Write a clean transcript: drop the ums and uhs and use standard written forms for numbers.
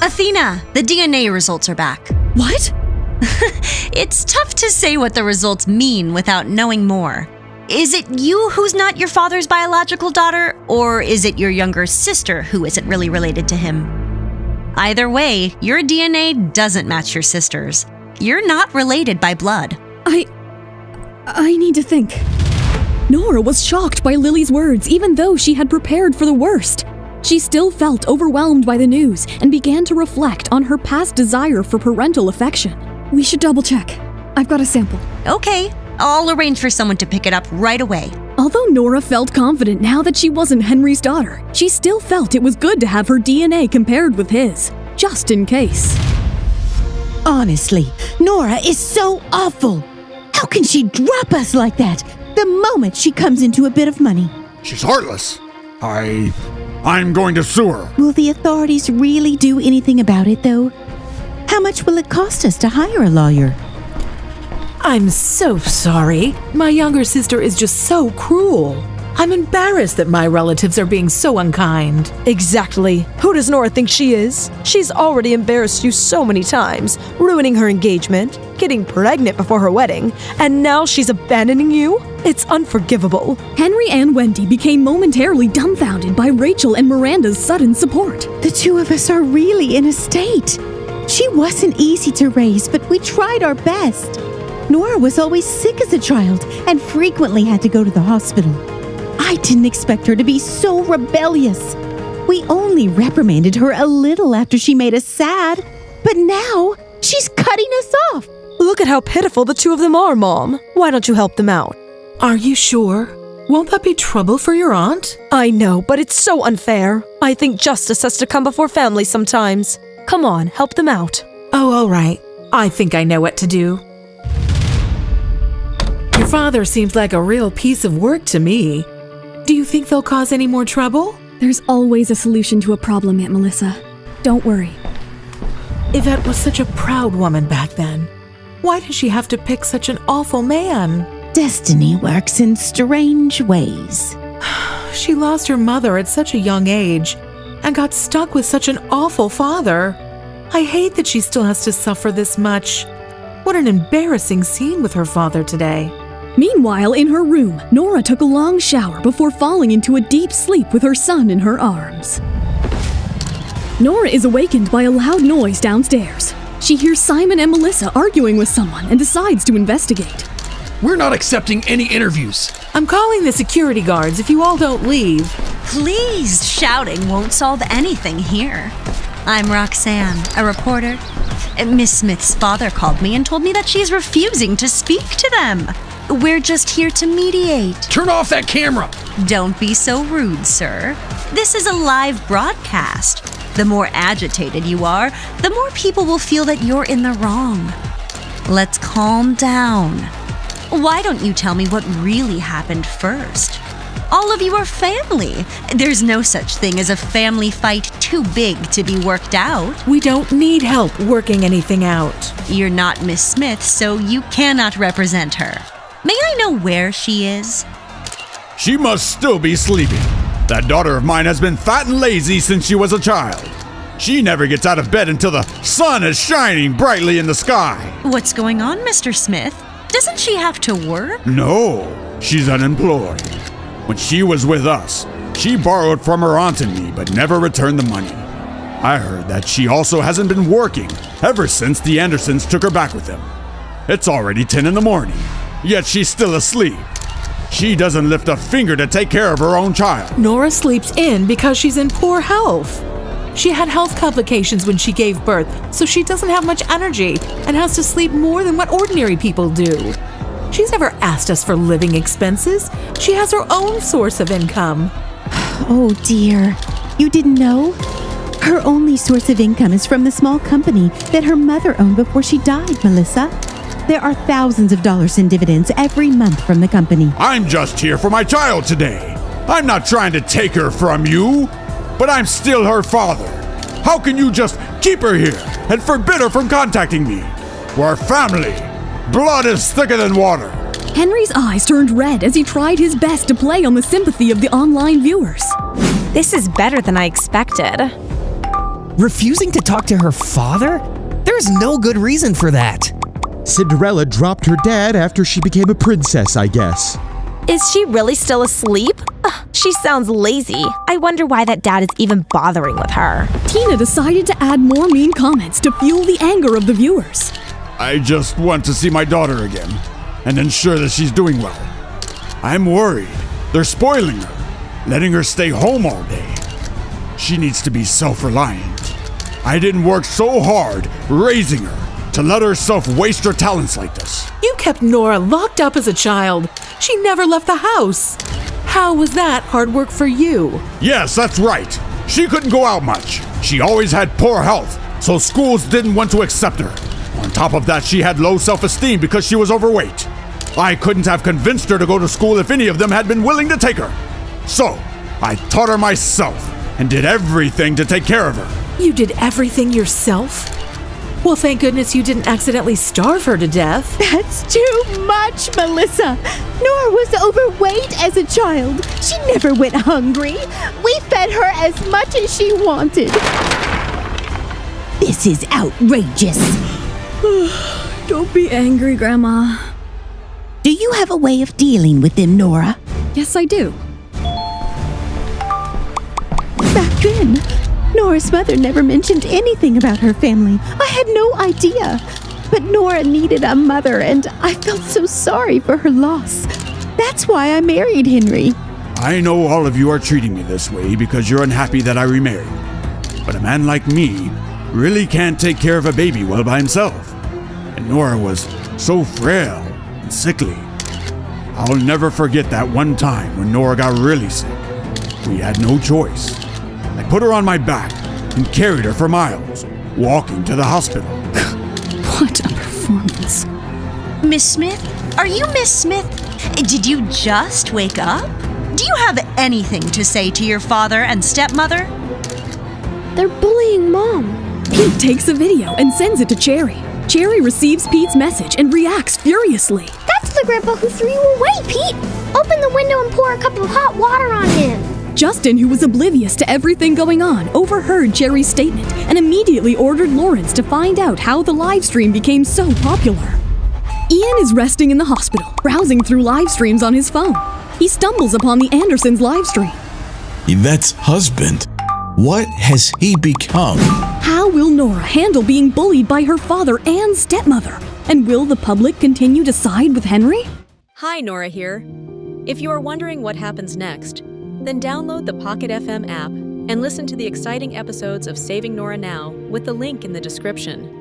Athena, the DNA results are back. What? It's tough to say what the results mean without knowing more. Is it you who's not your father's biological daughter, or is it your younger sister who isn't really related to him? Either way, your DNA doesn't match your sister's. You're not related by blood. I need to think. Nora was shocked by Lily's words, even though she had prepared for the worst. She still felt overwhelmed by the news and began to reflect on her past desire for parental affection. We should double check. I've got a sample. Okay, I'll arrange for someone to pick it up right away. Although Nora felt confident now that she wasn't Henry's daughter, she still felt it was good to have her DNA compared with his, just in case. Honestly, Nora is so awful. How can she drop us like that the moment she comes into a bit of money? She's heartless. I'm going to sue her. Will the authorities really do anything about it, though? How much will it cost us to hire a lawyer? I'm so sorry. My younger sister is just so cruel. I'm embarrassed that my relatives are being so unkind. Exactly. Who does Nora think she is? She's already embarrassed you so many times, ruining her engagement, getting pregnant before her wedding, and now she's abandoning you? It's unforgivable. Henry and Wendy became momentarily dumbfounded by Rachel and Miranda's sudden support. The two of us are really in a state. She wasn't easy to raise, but we tried our best. Nora was always sick as a child and frequently had to go to the hospital. I didn't expect her to be so rebellious. We only reprimanded her a little after she made us sad, but now she's cutting us off. Look at how pitiful the two of them are, Mom. Why don't you help them out? Are you sure? Won't that be trouble for your aunt? I know, but it's so unfair. I think justice has to come before family sometimes. Come on, help them out. Oh, all right. I think I know what to do. Your father seems like a real piece of work to me. Do you think they'll cause any more trouble? There's always a solution to a problem, Aunt Melissa. Don't worry. Yvette was such a proud woman back then. Why did she have to pick such an awful man? Destiny works in strange ways. She lost her mother at such a young age and got stuck with such an awful father. I hate that she still has to suffer this much. What an embarrassing scene with her father today. Meanwhile, in her room, Nora took a long shower before falling into a deep sleep with her son in her arms. Nora is awakened by a loud noise downstairs. She hears Simon and Melissa arguing with someone and decides to investigate. We're not accepting any interviews. I'm calling the security guards if you all don't leave. Please, shouting won't solve anything here. I'm Roxanne, a reporter. Miss Smith's father called me and told me that she's refusing to speak to them. We're just here to mediate. Turn off that camera. Don't be so rude, sir. This is a live broadcast. The more agitated you are, the more people will feel that you're in the wrong. Let's calm down. Why don't you tell me what really happened first? All of you are family. There's no such thing as a family fight too big to be worked out. We don't need help working anything out. You're not Miss Smith, so you cannot represent her. May I know where she is? She must still be sleeping. That daughter of mine has been fat and lazy since she was a child. She never gets out of bed until the sun is shining brightly in the sky. What's going on, Mr. Smith? Doesn't she have to work? No, she's unemployed. When she was with us, she borrowed from her aunt and me, but never returned the money. I heard that she also hasn't been working ever since the Andersons took her back with them. It's already 10 in the morning, yet she's still asleep. She doesn't lift a finger to take care of her own child. Nora sleeps in because she's in poor health. She had health complications when she gave birth, so she doesn't have much energy and has to sleep more than what ordinary people do. She's never asked us for living expenses. She has her own source of income. Oh dear, you didn't know? Her only source of income is from the small company that her mother owned before she died, Melissa. There are thousands of dollars in dividends every month from the company. I'm just here for my child today. I'm not trying to take her from you, but I'm still her father. How can you just keep her here and forbid her from contacting me? We're family. Blood is thicker than water. Henry's eyes turned red as he tried his best to play on the sympathy of the online viewers. This is better than I expected. Refusing to talk to her father? There's no good reason for that. Cinderella dropped her dad after she became a princess, I guess. Is she really still asleep? Ugh, she sounds lazy. I wonder why that dad is even bothering with her. Tina decided to add more mean comments to fuel the anger of the viewers. I just want to see my daughter again and ensure that she's doing well. I'm worried. They're spoiling her, letting her stay home all day. She needs to be self-reliant. I didn't work so hard raising her to let herself waste her talents like this. You kept Nora locked up as a child. She never left the house. How was that hard work for you? Yes, that's right. She couldn't go out much. She always had poor health, so schools didn't want to accept her. On top of that, she had low self-esteem because she was overweight. I couldn't have convinced her to go to school if any of them had been willing to take her. So, I taught her myself and did everything to take care of her. You did everything yourself? Well, thank goodness you didn't accidentally starve her to death. That's too much, Melissa. Nora was overweight as a child. She never went hungry. We fed her as much as she wanted. This is outrageous. Don't be angry, Grandma. Do you have a way of dealing with them, Nora? Yes, I do. Back then, Nora's mother never mentioned anything about her family. I had no idea. But Nora needed a mother, and I felt so sorry for her loss. That's why I married Henry. I know all of you are treating me this way because you're unhappy that I remarried. But a man like me really can't take care of a baby well by himself. And Nora was so frail and sickly. I'll never forget that one time when Nora got really sick. We had no choice. I put her on my back and carried her for miles, walking to the hospital. What a performance. Miss Smith? Are you Miss Smith? Did you just wake up? Do you have anything to say to your father and stepmother? They're bullying Mom. Pete takes a video and sends it to Cherry. Cherry receives Pete's message and reacts furiously. That's the grandpa who threw you away, Pete! Open the window and pour a cup of hot water on him! Justin, who was oblivious to everything going on, overheard Cherry's statement and immediately ordered Lawrence to find out how the live stream became so popular. Ian is resting in the hospital, browsing through live streams on his phone. He stumbles upon the Andersons' live stream. Yvette's husband? What has he become? How will Nora handle being bullied by her father and stepmother? And will the public continue to side with Henry? Hi, Nora here. If you are wondering what happens next, then download the Pocket FM app and listen to the exciting episodes of Saving Nora Now with the link in the description.